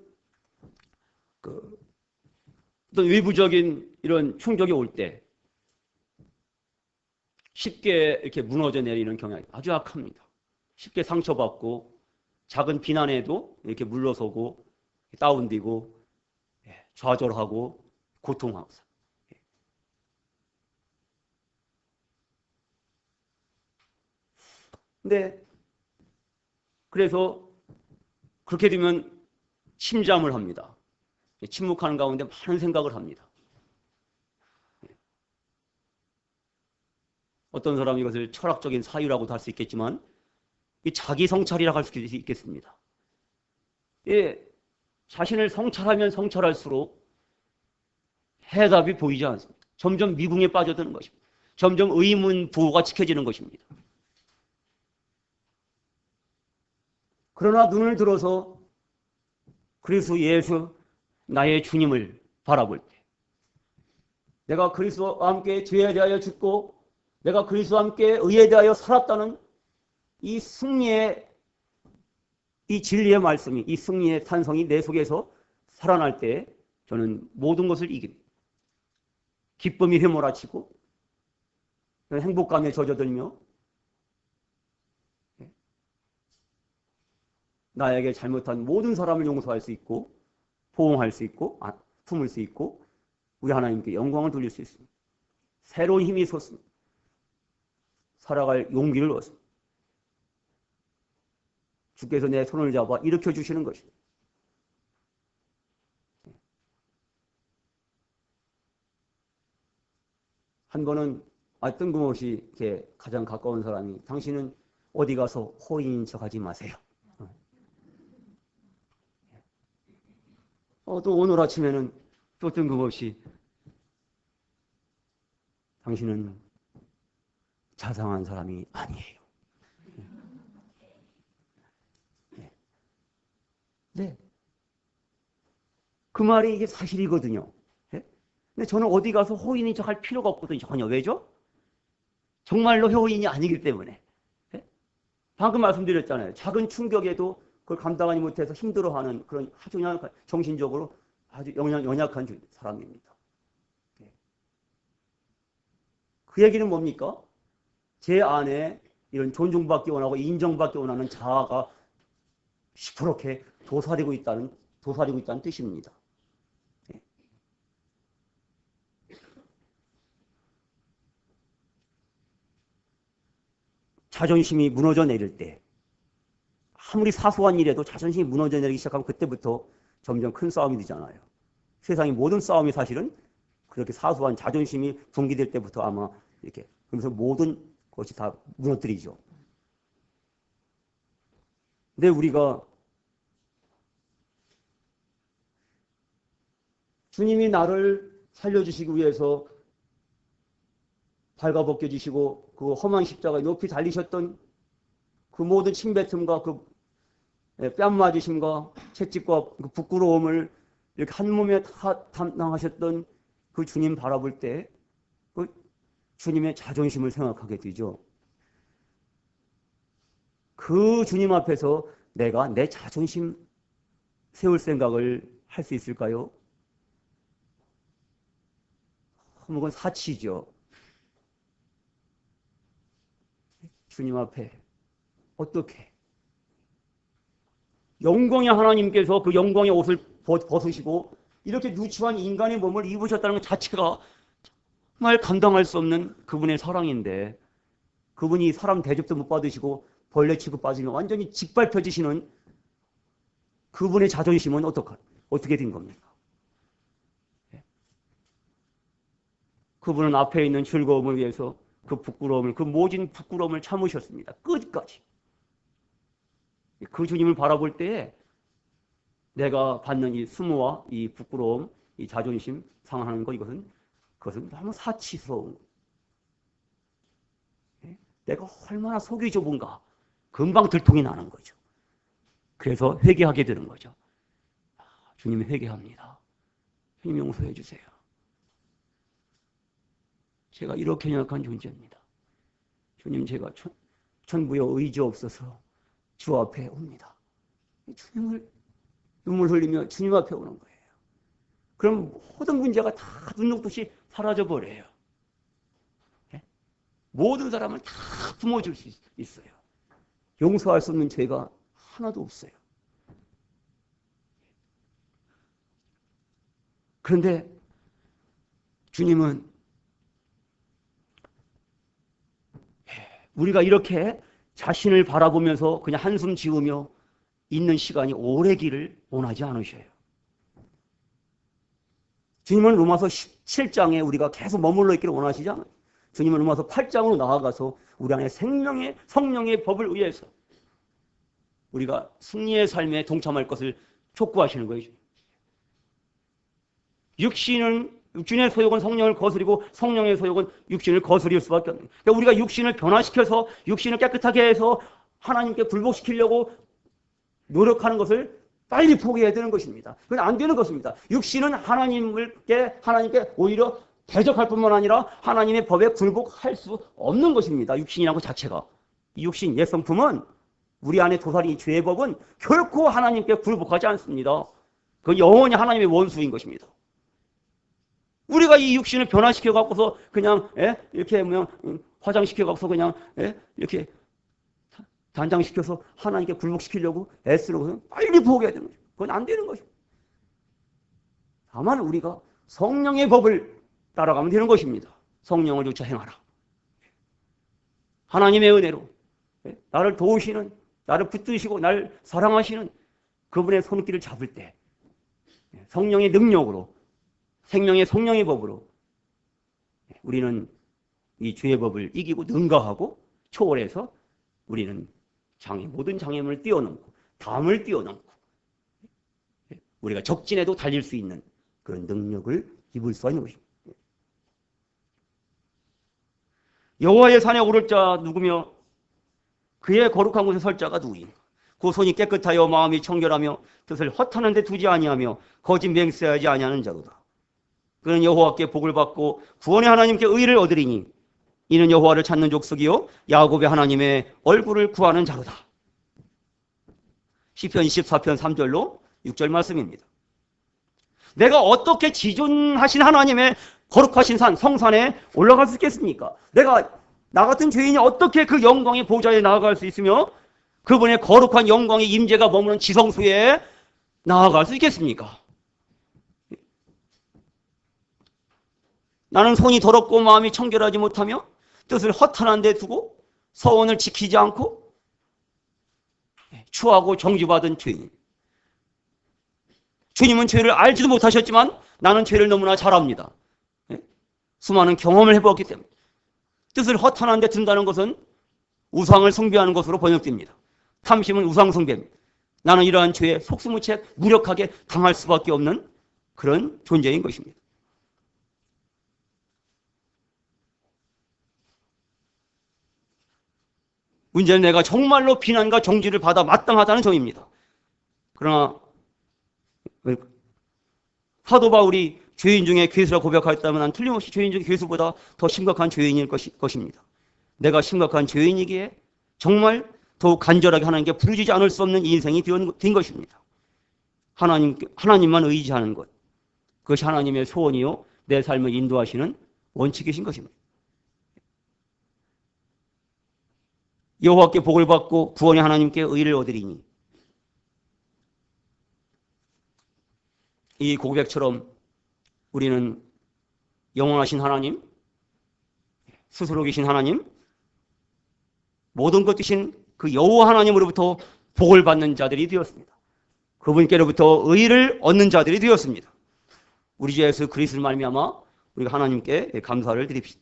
A: 어떤 외부적인 이런 충격이 올 때 쉽게 이렇게 무너져 내리는 경향이 아주 약합니다. 쉽게 상처받고 작은 비난에도 이렇게 물러서고 다운되고 좌절하고 고통하고. 근데 그래서 그렇게 되면 침잠을 합니다. 침묵하는 가운데 많은 생각을 합니다. 어떤 사람이 이것을 철학적인 사유라고도 할 수 있겠지만 이 자기 성찰이라고 할 수 있겠습니다. 자신을 성찰하면 성찰할수록 해답이 보이지 않습니다. 점점 미궁에 빠져드는 것입니다. 점점 의문 부호가 지켜지는 것입니다. 그러나 눈을 들어서 그리스도 예수 나의 주님을 바라볼 때 내가 그리스도와 함께 죄에 대하여 죽고 내가 그리스도와 함께 의에 대하여 살았다는 이 승리의 이 진리의 말씀이 이 승리의 탄성이 내 속에서 살아날 때 저는 모든 것을 이깁니다. 기쁨이 휘몰아치고 행복감에 젖어들며 나에게 잘못한 모든 사람을 용서할 수 있고 포옹할 수 있고 품을 수 있고 우리 하나님께 영광을 돌릴 수 있습니다. 새로운 힘이 솟습니다. 살아갈 용기를 얻습니다. 주께서 내 손을 잡아 일으켜 주시는 것입니다. 한 번은 뜬금없이 이렇게 가장 가까운 사람이 당신은 어디 가서 호인인 척하지 마세요. 또 오늘 아침에는 또 뜬금없이 당신은 자상한 사람이 아니에요. 네. 그 말이 이게 사실이거든요. 근데 저는 어디 가서 호인인 척 할 필요가 없거든요. 전혀. 왜죠? 정말로 호인이 아니기 때문에. 방금 말씀드렸잖아요. 작은 충격에도 그걸 감당하지 못해서 힘들어하는 그런 아주 연약한, 정신적으로 아주 연약한 사람입니다. 그 얘기는 뭡니까? 제 안에 이런 존중받기 원하고 인정받기 원하는 자아가 시퍼렇게 도사리고 있다는 뜻입니다. 자존심이 무너져 내릴 때 아무리 사소한 일에도 자존심이 무너져 내리기 시작하면 그때부터 점점 큰 싸움이 되잖아요. 세상의 모든 싸움이 사실은 그렇게 사소한 자존심이 붕괴될 때부터 아마 이렇게 그러면서 모든 것이 다 무너뜨리죠. 근데 우리가 주님이 나를 살려주시기 위해서 발가벗겨주시고 그 험한 십자가에 높이 달리셨던 그 모든 침뱉음과 그 뺨 맞으심과 채찍과 그 부끄러움을 이렇게 한 몸에 다 담당하셨던 그 주님 바라볼 때 그 주님의 자존심을 생각하게 되죠. 그 주님 앞에서 내가 내 자존심 세울 생각을 할 수 있을까요? 그건 사치죠. 주님 앞에 어떻게 영광의 하나님께서 그 영광의 옷을 벗으시고 이렇게 누추한 인간의 몸을 입으셨다는 것 자체가 정말 감당할 수 없는 그분의 사랑인데, 그분이 사람 대접도 못 받으시고 벌레 취급 빠지면 완전히 짓밟혀지시는 그분의 자존심은 어떻게 된 겁니까? 그분은 앞에 있는 즐거움을 위해서 그 모진 부끄러움을 참으셨습니다. 끝까지. 그 주님을 바라볼 때에 내가 받는 이 수모와 이 부끄러움, 이 자존심 상하는 것, 그것은 너무 사치스러운 거예요. 내가 얼마나 속이 좁은가 금방 들통이 나는 거죠. 그래서 회개하게 되는 거죠. 주님 회개합니다. 주님 용서해 주세요. 제가 이렇게 연약한 존재입니다. 주님, 제가 천부에 의지 없어서 주 앞에 옵니다. 주님을 눈물 흘리며 주님 앞에 오는 거예요. 그럼 모든 문제가 다 눈 녹듯이 사라져 버려요. 모든 사람을 다 품어줄 수 있어요. 용서할 수 없는 죄가 하나도 없어요. 그런데 주님은 우리가 이렇게 자신을 바라보면서 그냥 한숨 지으며 있는 시간이 오래기를 원하지 않으셔요. 주님은 로마서 17장에 우리가 계속 머물러 있기를 원하시지 않아요. 주님은 로마서 8장으로 나아가서 우리 안에 성령의 법을 의해서 우리가 승리의 삶에 동참할 것을 촉구하시는 거예요. 육신의 소욕은 성령을 거스리고 성령의 소욕은 육신을 거스릴 수밖에 없는 거예요. 그러니까 우리가 육신을 변화시켜서 육신을 깨끗하게 해서 하나님께 굴복시키려고 노력하는 것을 빨리 포기해야 되는 것입니다. 그건 안 되는 것입니다. 육신은 하나님께 오히려 대적할 뿐만 아니라 하나님의 법에 굴복할 수 없는 것입니다. 육신이라는 것 자체가. 이 육신, 옛성품은 우리 안에 도사리 죄의 법은 결코 하나님께 굴복하지 않습니다. 그건 영원히 하나님의 원수인 것입니다. 우리가 이 육신을 변화시켜 갖고서 그냥 이렇게 화장시켜 갖고서 그냥 이렇게 단장시켜서 하나님께 굴복시키려고 애쓰는 것은 빨리 포기해야 되는 거죠. 그건 안 되는 것입니다. 다만 우리가 성령의 법을 따라가면 되는 것입니다. 성령을 쫓아 행하라. 하나님의 은혜로 나를 도우시는, 나를 붙드시고 나를 사랑하시는 그분의 손길을 잡을 때 성령의 능력으로, 생명의 성령의 법으로 우리는 이 죄의 법을 이기고 능가하고 초월해서 우리는 모든 장애물을 뛰어넘고 담을 뛰어넘고 우리가 적진에도 달릴 수 있는 그런 능력을 입을 수 있는 것입니다. 여호와의 산에 오를 자 누구며 그의 거룩한 곳에 설 자가 누구인가? 그 손이 깨끗하여 마음이 청결하며 뜻을 허탄한 데 두지 아니하며 거짓 맹세하지 아니하는 자로다. 그는 여호와께 복을 받고 구원의 하나님께 의를 얻으리니 이는 여호와를 찾는 족속이요 야곱의 하나님의 얼굴을 구하는 자로다. 시편 24편 3절로 6절 말씀입니다. 내가 어떻게 지존하신 하나님의 거룩하신 산, 성산에 올라갈 수 있겠습니까? 나 같은 죄인이 어떻게 그 영광의 보좌에 나아갈 수 있으며 그분의 거룩한 영광의 임재가 머무는 지성소에 나아갈 수 있겠습니까? 나는 손이 더럽고 마음이 청결하지 못하며 뜻을 허탄한 데 두고 서원을 지키지 않고 추하고 정죄받은 죄인. 주님은 죄를 알지도 못하셨지만 나는 죄를 너무나 잘 압니다. 수많은 경험을 해보았기 때문에. 뜻을 허탄한 데 둔다는 것은 우상을 숭배하는 것으로 번역됩니다. 탐심은 우상 숭배입니다. 나는 이러한 죄에 속수무책 무력하게 당할 수밖에 없는 그런 존재인 것입니다. 문제는 내가 정말로 비난과 정죄를 받아 마땅하다는 점입니다. 그러나 사도 바울이 죄인 중에 괴수라 고백하였다면 난 틀림없이 죄인 중에 괴수보다 더 심각한 죄인일 것입니다. 내가 심각한 죄인이기에 정말 더욱 간절하게 하나님께 부르짖지 않을 수 없는 인생이 된 것입니다. 하나님만 의지하는 것. 그것이 하나님의 소원이요 내 삶을 인도하시는 원칙이신 것입니다. 여호와께 복을 받고 구원의 하나님께 의를 얻으리니, 이 고백처럼 우리는 영원하신 하나님, 스스로 계신 하나님, 모든 것 되신 그 여호와 하나님으로부터 복을 받는 자들이 되었습니다. 그분께로부터 의를 얻는 자들이 되었습니다. 우리 주 예수 그리스도를 말미암아 우리가 하나님께 감사를 드립시다.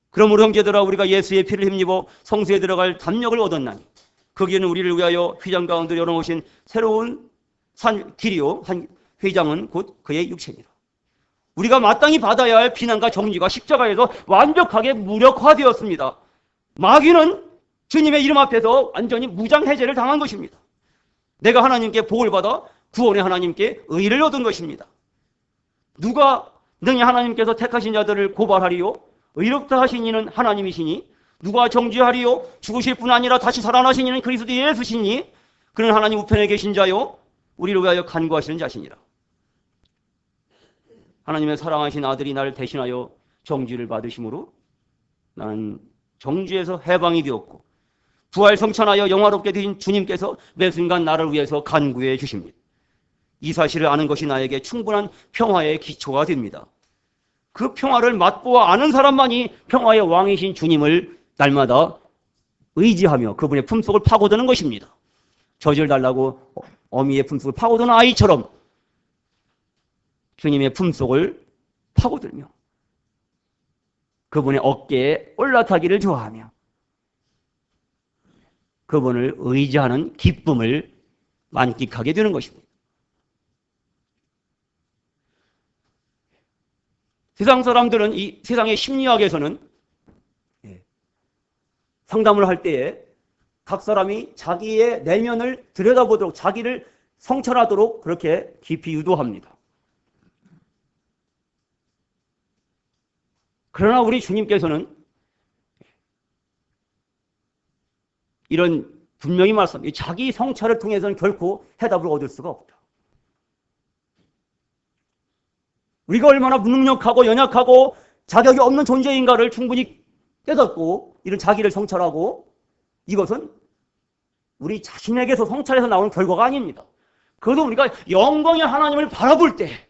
A: 그러므로 형제들아, 우리가 예수의 피를 힘입어 성소에 들어갈 담력을 얻었나니 거기에는 우리를 위하여 휘장 가운데 열어놓으신 새로운 길이요 휘장은 곧 그의 육체니라. 우리가 마땅히 받아야 할 비난과 정죄가 십자가에서 완벽하게 무력화되었습니다. 마귀는 주님의 이름 앞에서 완전히 무장해제를 당한 것입니다. 내가 하나님께 복을 받아 구원의 하나님께 의를 얻은 것입니다. 누가 능히 하나님께서 택하신 자들을 고발하리요? 의롭다 하신 이는 하나님이시니, 누가 정죄하리요? 죽으실 뿐 아니라 다시 살아나신 이는 그리스도 예수시니, 그는 하나님 우편에 계신 자요 우리를 위하여 간구하시는 자시니라. 하나님의 사랑하신 아들이 나를 대신하여 정죄를 받으심으로 나는 정죄에서 해방이 되었고, 부활 성천하여 영화롭게 되신 주님께서 매 순간 나를 위해서 간구해 주십니다. 이 사실을 아는 것이 나에게 충분한 평화의 기초가 됩니다. 그 평화를 맛보아 아는 사람만이 평화의 왕이신 주님을 날마다 의지하며 그분의 품속을 파고드는 것입니다. 젖을 달라고 어미의 품속을 파고드는 아이처럼 주님의 품속을 파고들며 그분의 어깨에 올라타기를 좋아하며 그분을 의지하는 기쁨을 만끽하게 되는 것입니다. 세상 사람들은 이 세상의 심리학에서는 상담을 할 때에 각 사람이 자기의 내면을 들여다보도록, 자기를 성찰하도록 그렇게 깊이 유도합니다. 그러나 우리 주님께서는 이런 분명히 말씀합니다. 자기 성찰을 통해서는 결코 해답을 얻을 수가 없다. 우리가 얼마나 무능력하고 연약하고 자격이 없는 존재인가를 충분히 깨닫고 이런 자기를 성찰하고, 이것은 우리 자신에게서 성찰해서 나오는 결과가 아닙니다. 그것은 우리가 영광의 하나님을 바라볼 때,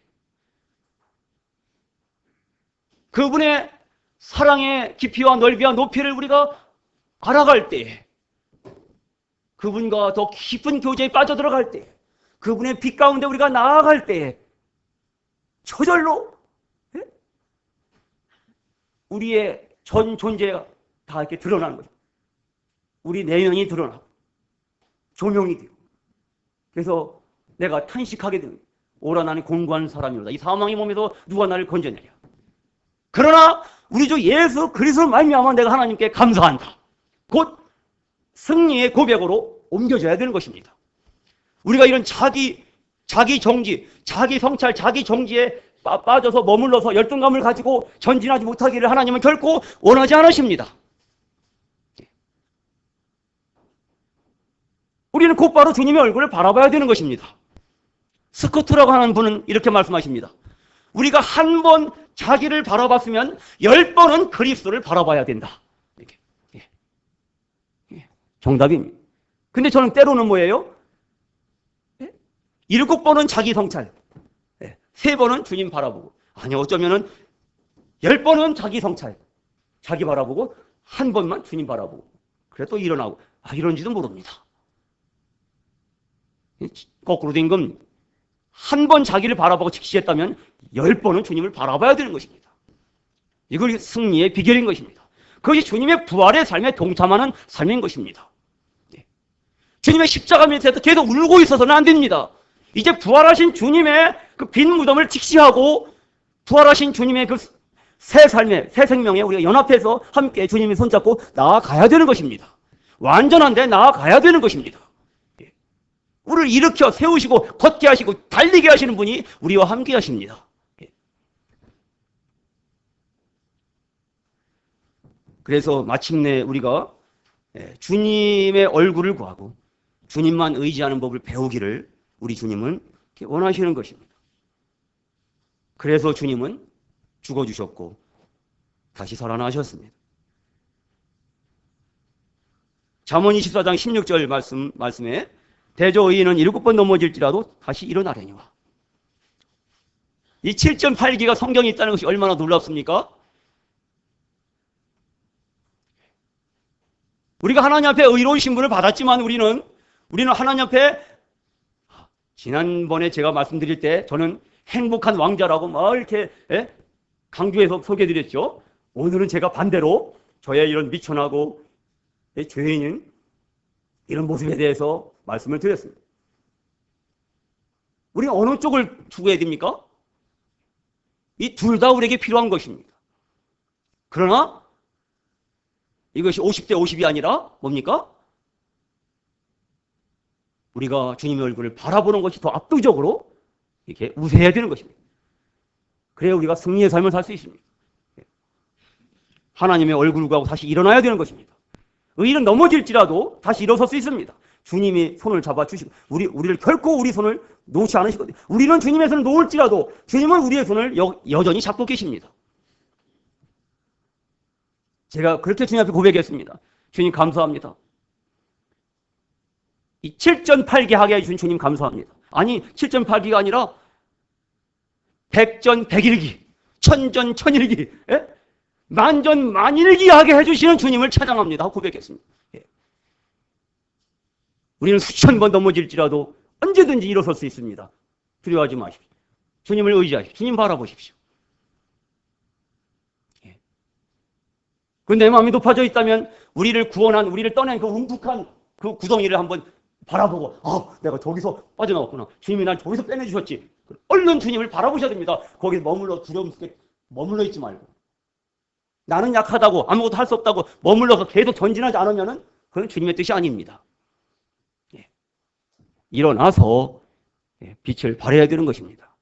A: 그분의 사랑의 깊이와 넓이와 높이를 우리가 알아갈 때, 그분과 더 깊은 교제에 빠져들어갈 때, 그분의 빛 가운데 우리가 나아갈 때 저절로 우리의 전 존재가 다 이렇게 드러나는 거죠. 우리 내면이 드러나고 조명이 되고, 그래서 내가 탄식하게 됩니다. 오라 나는 공고한 사람이로다. 이 사망의 몸에서 누가 나를 건져내랴. 그러나 우리 주 예수 그리스도를 말미암아 내가 하나님께 감사한다. 곧 승리의 고백으로 옮겨져야 되는 것입니다. 우리가 이런 자기 정지, 자기 성찰, 자기 정지에 빠져서 머물러서 열등감을 가지고 전진하지 못하기를 하나님은 결코 원하지 않으십니다. 우리는 곧바로 주님의 얼굴을 바라봐야 되는 것입니다. 스코트라고 하는 분은 이렇게 말씀하십니다. 우리가 한 번 자기를 바라봤으면 10번은 그리스도를 바라봐야 된다. 이렇게. 정답입니다. 근데 저는 때로는 뭐예요? 7번은 자기 성찰, 3번은 주님 바라보고, 아니 어쩌면은 10번은 자기 성찰, 자기 바라보고 1번만 주님 바라보고, 그래 또 일어나고, 이런지도 모릅니다. 거꾸로 된 겁니다. 한 번 자기를 바라보고 직시했다면 10번은 주님을 바라봐야 되는 것입니다. 이걸 승리의 비결인 것입니다. 그것이 주님의 부활의 삶에 동참하는 삶인 것입니다. 주님의 십자가 밑에서 계속 울고 있어서는 안 됩니다. 이제 부활하신 주님의 그 빈 무덤을 직시하고 부활하신 주님의 그 새 삶의 새 생명에 우리가 연합해서 함께 주님이 손잡고 나아가야 되는 것입니다. 완전한데 나아가야 되는 것입니다. 우리를 일으켜 세우시고 걷게 하시고 달리게 하시는 분이 우리와 함께 하십니다. 그래서 마침내 우리가 주님의 얼굴을 구하고 주님만 의지하는 법을 배우기를 우리 주님은 원하시는 것입니다. 그래서 주님은 죽어주셨고 다시 살아나셨습니다. 잠언 24장 16절 말씀에 대저 의인은 7번 넘어질지라도 다시 일어나려니와. 이 7.8기가 성경에 있다는 것이 얼마나 놀랍습니까? 우리가 하나님 앞에 의로운 신분을 받았지만 우리는 하나님 앞에, 지난번에 제가 말씀드릴 때 저는 행복한 왕자라고 막 이렇게 강조해서 소개해드렸죠. 오늘은 제가 반대로 저의 이런 미천하고 죄인인 이런 모습에 대해서 말씀을 드렸습니다. 우리는 어느 쪽을 추구해야 됩니까? 이 둘 다 우리에게 필요한 것입니다. 그러나 이것이 50대 50이 아니라 뭡니까? 우리가 주님의 얼굴을 바라보는 것이 더 압도적으로 이렇게 우세해야 되는 것입니다. 그래야 우리가 승리의 삶을 살 수 있습니다. 하나님의 얼굴을 구하고 다시 일어나야 되는 것입니다. 의인은 넘어질지라도 다시 일어설 수 있습니다. 주님이 손을 잡아주시고 우리를 결코 우리 손을 놓지 않으시거든요. 우리는 주님의 손을 놓을지라도 주님은 우리의 손을 여전히 잡고 계십니다. 제가 그렇게 주님 앞에 고백했습니다. 주님 감사합니다. 이 7전 8기 하게 해주신 주님 감사합니다. 아니 7전 8기가 아니라 100전 100일기, 1000전 1000일기, 만전 만일기 하게 해주시는 주님을 찬양합니다 하고 고백했습니다. 우리는 수천 번 넘어질지라도 언제든지 일어설 수 있습니다. 두려워하지 마십시오. 주님을 의지하십시오. 주님 바라보십시오. 내 마음이 높아져 있다면 우리를 구원한, 우리를 떠낸 그 움푹한 그 구덩이를 한번 바라보고 내가 저기서 빠져나왔구나. 주님이 날 저기서 빼내주셨지. 얼른 주님을 바라보셔야 됩니다. 거기서 두려움 속에 머물러 있지 말고. 나는 약하다고 아무것도 할 수 없다고 머물러서 계속 전진하지 않으면 그건 주님의 뜻이 아닙니다. 일어나서 빛을 발해야 되는 것입니다.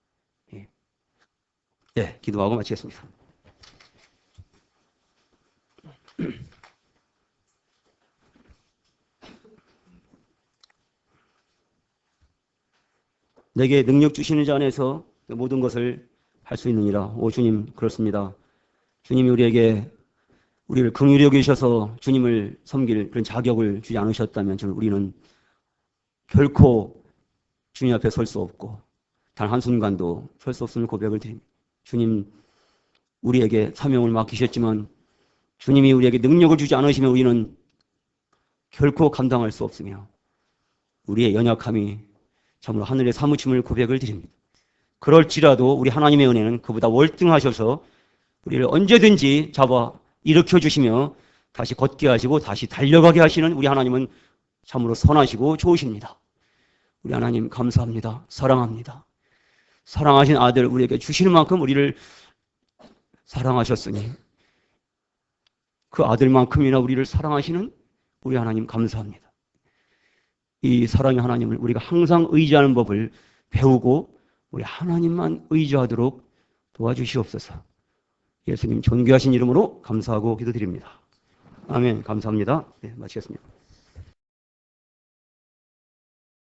A: 기도하고 마치겠습니다. 내게 능력 주시는 자 안에서 모든 것을 할 수 있느니라. 오 주님, 그렇습니다. 주님이 우리를 긍휼히 여기셔서 주님을 섬길 그런 자격을 주지 않으셨다면 우리는 결코 주님 앞에 설 수 없고 단 한순간도 설 수 없음을 고백을 드립니다. 주님, 우리에게 사명을 맡기셨지만 주님이 우리에게 능력을 주지 않으시면 우리는 결코 감당할 수 없으며 우리의 연약함이 참으로 하늘의 사무침을 고백을 드립니다. 그럴지라도 우리 하나님의 은혜는 그보다 월등하셔서 우리를 언제든지 잡아 일으켜 주시며 다시 걷게 하시고 다시 달려가게 하시는 우리 하나님은 참으로 선하시고 좋으십니다. 우리 하나님 감사합니다. 사랑합니다. 사랑하신 아들 우리에게 주시는 만큼 우리를 사랑하셨으니 그 아들만큼이나 우리를 사랑하시는 우리 하나님 감사합니다. 이 사랑의 하나님을 우리가 항상 의지하는 법을 배우고 우리 하나님만 의지하도록 도와주시옵소서. 예수님 존귀하신 이름으로 감사하고 기도드립니다. 아멘. 감사합니다. 마치겠습니다.